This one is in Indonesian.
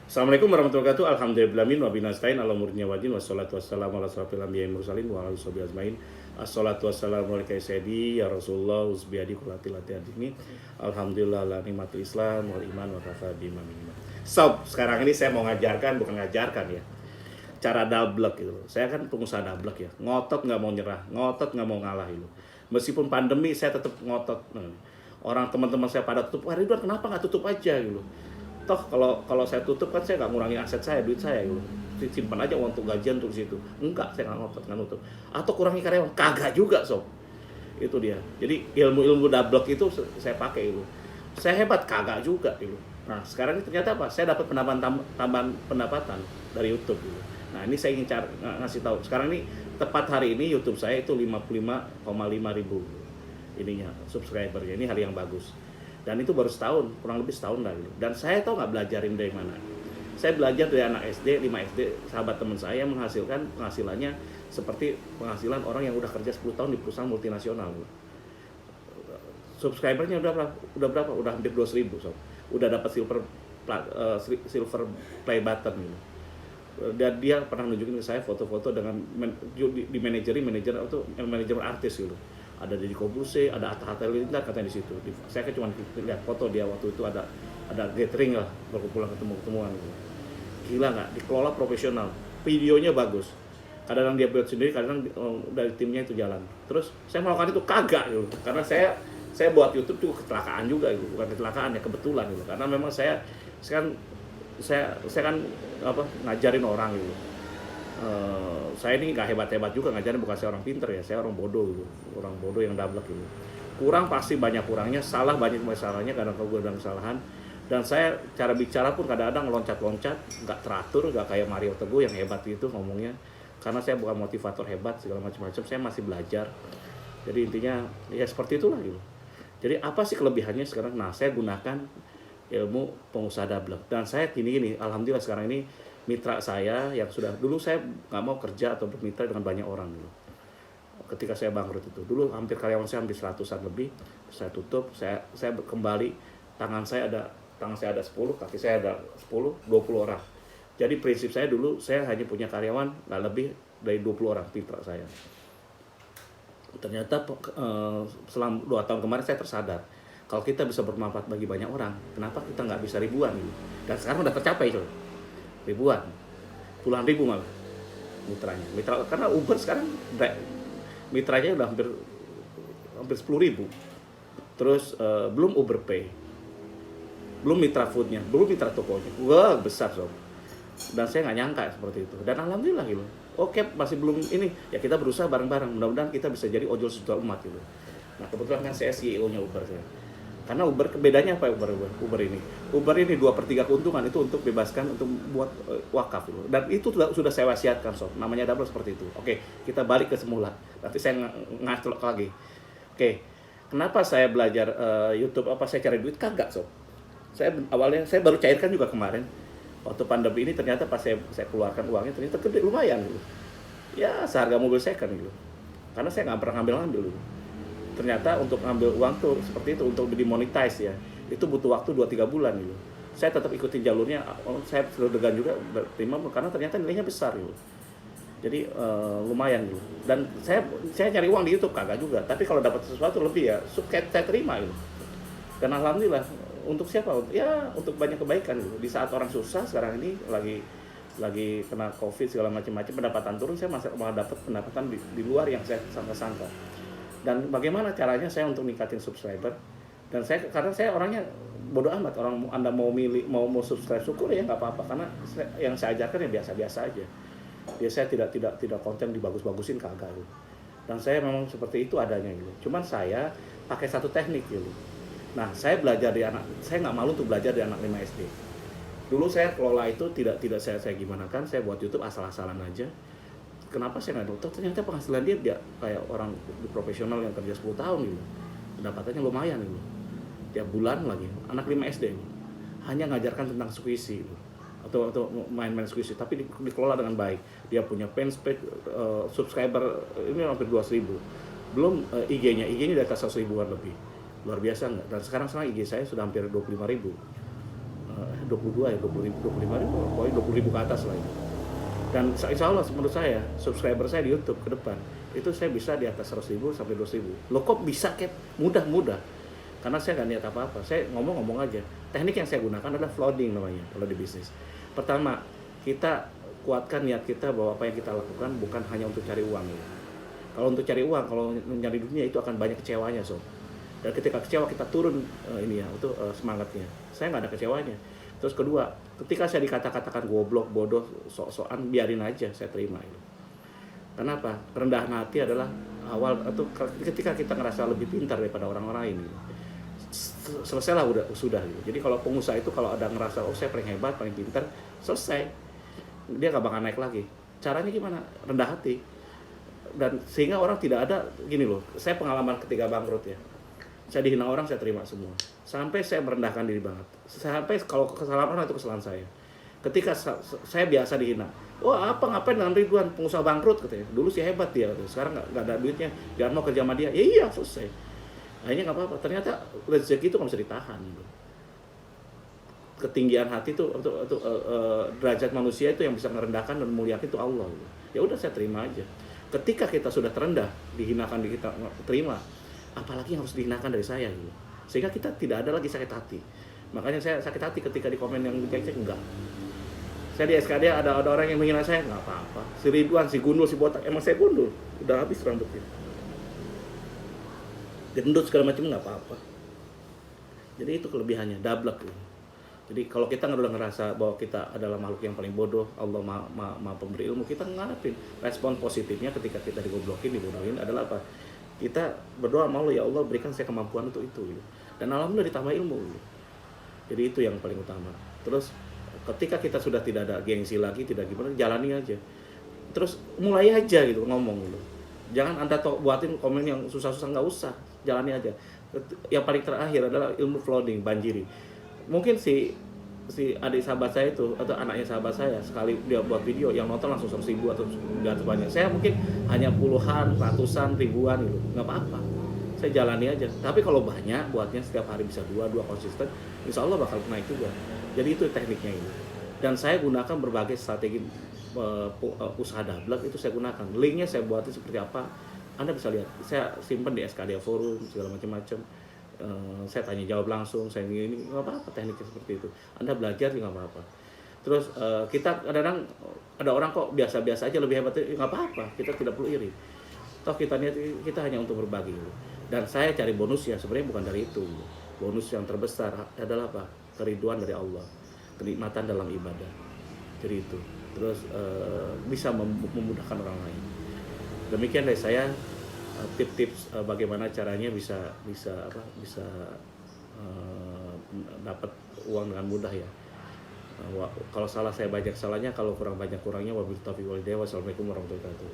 Assalamualaikum warahmatullahi wabarakatuh. Alhamdulillahi wa binastain ala murniya wajin wassalatu wassalamu ala asrofil anbiya'i mursalin wa ala sahbihi ajmain. Assalatu wassalamu ala sayyidi ya Rasulullah usbiyadi kulatil adini. Alhamdulillah ala nikmatul Islam wal iman wa kafa bima minna. Sob, sekarang ini saya mau ngajarkan, bukan ngajarkan ya, cara double gitu. Saya kan pengusaha double ya. Ngotot nggak mau nyerah, ngotot nggak mau ngalah gitu. Meskipun pandemi saya tetap ngotot. Orang teman-teman saya pada tutup, "Wah Ridwan kenapa nggak tutup aja?" gitu. Toh kalau saya tutup kan saya nggak ngurangi aset saya, duit saya gitu. Simpan aja uang untuk gajian untuk situ. Enggak, saya nggak ngotot, nggak nutup. Atau kurangi karyawan, kagak juga sob. Itu dia. Jadi ilmu-ilmu double itu saya pakai itu. Saya hebat, kagak juga gitu. Nah sekarang ini ternyata apa? Saya dapat tambahan pendapatan dari YouTube gitu. Nah ini saya ingin ngasih tahu. Sekarang ini tepat hari ini YouTube saya itu 55,5 ribu ininya subscribernya. Ini hari yang bagus. Dan itu baru setahun, kurang lebih setahun lah gitu. Dan saya tahu nggak belajarin dari mana. Saya belajar dari anak SD, 5 SD, sahabat teman saya menghasilkan penghasilannya seperti penghasilan orang yang udah kerja 10 tahun di perusahaan multinasional. Subscribernya udah berapa? Udah hampir 200.000 sob. Udah dapat silver play button gitu. Dan dia pernah nunjukin ke saya foto-foto dengan di manajer atau manajer artis gitu. Ada Deddy Corbuzier, ada Atta Halilintar katanya di situ. Saya kan cuma lihat foto dia waktu itu ada gathering lah, berkumpulan ketemuan gitu. Gila nggak? Dikelola profesional, videonya bagus. Kadang-kadang dia buat sendiri, kadang dari timnya itu jalan. Terus saya melakukan itu kagak gitu, karena saya buat YouTube juga kecelakaan juga gitu, bukan kecelakaan ya kebetulan gitu. Karena memang saya kan ngajarin orang gitu. Saya ini nggak hebat-hebat juga ngajarin, bukan saya orang pinter ya, saya orang bodoh gitu, orang bodoh yang dablek gitu. Kurang pasti banyak kurangnya, salah banyak masalahnya karena kegagalan kesalahan. Dan saya cara bicara pun kadang-kadang loncat-loncat, nggak teratur, nggak kayak Mario Teguh yang hebat itu ngomongnya. Karena saya bukan motivator hebat segala macam-macam, saya masih belajar. Jadi intinya ya seperti itulah gitu. Jadi apa sih kelebihannya sekarang? Nah saya gunakan ilmu pengusaha dablek dan saya gini, alhamdulillah sekarang ini mitra saya yang sudah dulu saya nggak mau kerja atau bermitra dengan banyak orang dulu. Ketika saya bangkrut itu dulu hampir karyawan saya hampir 100-an lebih, saya tutup, saya kembali tangan saya ada 10, kaki saya ada 10, 20 orang. Jadi prinsip saya dulu saya hanya punya karyawan nggak lebih dari 20 orang mitra saya. Ternyata selama 2 tahun kemarin saya tersadar kalau kita bisa bermanfaat bagi banyak orang, kenapa kita nggak bisa ribuan gitu. Dan sekarang udah tercapai itu ribuan, puluhan ribu malah mitra karena Uber sekarang mitranya udah hampir 10.000. Terus belum Uber Pay, belum mitra foodnya, belum mitra tokonya, wah besar sob. Dan saya nggak nyangka seperti itu, dan alhamdulillah gitu. Oke, masih belum ini ya, kita berusaha bareng-bareng, mudah-mudahan kita bisa jadi ojol sejuta umat gitu. Nah kebetulan kan saya CEO-nya Uber saya. Karena Uber bedanya apa Uber ini? Uber ini 2/3 keuntungan itu untuk bebaskan untuk buat wakaf gitu. Dan itu sudah saya wasiatkan sob. Namanya double seperti itu. Oke, kita balik ke semula. Nanti saya ngacelok lagi. Oke, kenapa saya belajar YouTube? Apa saya cari duit? Kagak sob. Awalnya saya baru cairkan juga kemarin. Waktu pandemi ini ternyata pas saya keluarkan uangnya ternyata gede lumayan gitu. Ya seharga mobil second gitu. Karena saya nggak pernah ngambil dulu. Ternyata untuk ngambil uang tuh seperti itu, untuk dimonetize ya, itu butuh waktu 2-3 bulan gitu. Saya tetap ikutin jalurnya, saya deg-degan juga terima karena ternyata nilainya besar gitu. Jadi lumayan gitu. Dan saya cari uang di YouTube kagak juga, tapi kalau dapat sesuatu lebih ya saya terima gitu. Dan alhamdulillah untuk siapa? Ya untuk banyak kebaikan gitu. Di saat orang susah sekarang ini lagi kena COVID segala macam-macam, pendapatan turun, saya malah dapat pendapatan di luar yang saya sangka-sangka. Dan bagaimana caranya saya untuk ningkatin subscriber? Dan karena saya orangnya bodoh amat, orang Anda mau subscribe syukur ya nggak apa-apa, karena yang saya ajarkan ya biasa-biasa aja. Dia saya tidak konten dibagus-bagusin kagak gitu. Dan saya memang seperti itu adanya gitu. Cuman saya pakai satu teknik gitu. Nah, saya belajar saya nggak malu untuk belajar dari anak 5 SD. Dulu saya kelola itu tidak saya gimana kan, saya buat YouTube asal-asalan aja. Kenapa saya nggak dokter? Ternyata penghasilan dia kayak orang profesional yang kerja 10 tahun gitu. Pendapatannya lumayan gitu. Tiap bulan lagi. Anak 5 SD gitu. Hanya ngajarkan tentang squishy gitu. Atau main-main squishy, tapi dikelola dengan baik. Dia punya fanpage, subscriber ini hampir 200.000. Belum IG-nya di atas 100.000-an lebih. Luar biasa nggak? Dan sekarang IG saya sudah hampir 25.000. 22 ya, 20 ribu, 25 ribu, pokoknya 20 ribu ke atas lah itu. Dan insya Allah menurut saya, subscriber saya di YouTube ke depan, itu saya bisa di atas 100 ribu sampai 200 ribu. Loh kok bisa Cap? Mudah-mudah. Karena saya nggak niat apa-apa, saya ngomong-ngomong aja. Teknik yang saya gunakan adalah flooding namanya kalau di bisnis. Pertama, kita kuatkan niat kita bahwa apa yang kita lakukan bukan hanya untuk cari uang ya. Kalau untuk cari uang, kalau nyari dunia itu akan banyak kecewanya sob. Dan ketika kecewa kita turun ini ya, itu semangatnya. Saya nggak ada kecewanya. Terus kedua, ketika saya dikata-katakan goblok, bodoh, sok-sokan, biarin aja, saya terima itu. Kenapa? Kerendahan hati adalah awal atau ketika kita ngerasa lebih pintar daripada orang lain gitu. Selesailah sudah gitu. Jadi kalau pengusaha itu kalau ada ngerasa oh saya paling hebat, paling pintar, selesai. Dia nggak bakal naik lagi. Caranya gimana? Rendah hati. Dan sehingga orang tidak ada gini loh. Saya pengalaman ketika bangkrut ya. Saya dihina orang, saya terima semua. Sampai saya merendahkan diri banget. Sampai kalau kesalahan orang itu kesalahan saya. Ketika saya biasa dihina, wah apa ngapain dengan Ridwan pengusaha bangkrut katanya. Dulu sih hebat dia, sekarang nggak ada duitnya, jangan mau kerja sama dia. Ya iya selesai. Akhirnya nggak apa-apa. Ternyata rezeki itu nggak bisa ditahan. Gitu. Ketinggian hati itu derajat manusia itu yang bisa merendahkan dan memuliakan itu Allah. Gitu. Ya udah saya terima aja. Ketika kita sudah terendah, dihinakan kita terima, apalagi yang harus dihinakan dari saya gitu. Sehingga kita tidak ada lagi sakit hati. Makanya saya sakit hati ketika di komen yang cek enggak. Saya di SKD ada orang yang menghina saya, nggak apa-apa. Si Ridwan, si gundul, si botak, emang saya gundul, udah habis rambutnya. Gendut segala macam nggak apa-apa. Jadi itu kelebihannya, dablek gitu. Jadi kalau kita udah ngerasa bahwa kita adalah makhluk yang paling bodoh, Allah maha pemberi ilmu, kita ngadepin. Respon positifnya ketika kita digoblokin, dibodohin adalah apa? Kita berdoa sama Allah, ya Allah berikan saya kemampuan untuk itu. Gitu. Dan alhamdulillah ditambah ilmu. Gitu. Jadi itu yang paling utama. Terus ketika kita sudah tidak ada gengsi lagi, tidak gimana, jalani aja. Terus mulai aja gitu ngomong gitu. Jangan Anda buatin komen yang susah-susah, nggak usah, jalani aja. Yang paling terakhir adalah ilmu flooding, banjiri. Mungkin si adik sahabat saya itu atau anaknya sahabat saya sekali dia buat video yang nonton langsung 100 ribu atau nggak banyak. Saya mungkin hanya puluhan, ratusan, ribuan gitu, nggak apa-apa. Saya jalani aja. Tapi kalau banyak buatnya setiap hari bisa dua konsisten, insya Allah bakal naik juga. Jadi itu tekniknya ini. Dan saya gunakan berbagai strategi usaha dablek itu saya gunakan. Linknya saya buatin seperti apa. Anda bisa lihat. Saya simpan di SKD forum segala macam-macam. Saya tanya jawab langsung, saya ini nggak apa-apa tekniknya seperti itu. Anda belajar juga nggak apa-apa. Terus kita kadang-kadang ada orang kok biasa-biasa aja lebih hebat, nggak apa-apa. Kita tidak perlu iri. Toh kita niat kita hanya untuk berbagi. Dan saya cari bonusnya sebenarnya bukan dari itu. Bonus yang terbesar adalah apa? Keriduan dari Allah, kenikmatan dalam ibadah. Jadi itu. Terus bisa memudahkan orang lain. Demikian dari saya. Tips bagaimana caranya bisa dapat uang dengan mudah ya. Kalau salah saya banyak salahnya, kalau kurang banyak kurangnya. Wabillahi taufiq wal hidayah. Wassalamualaikum warahmatullahi wabarakatuh.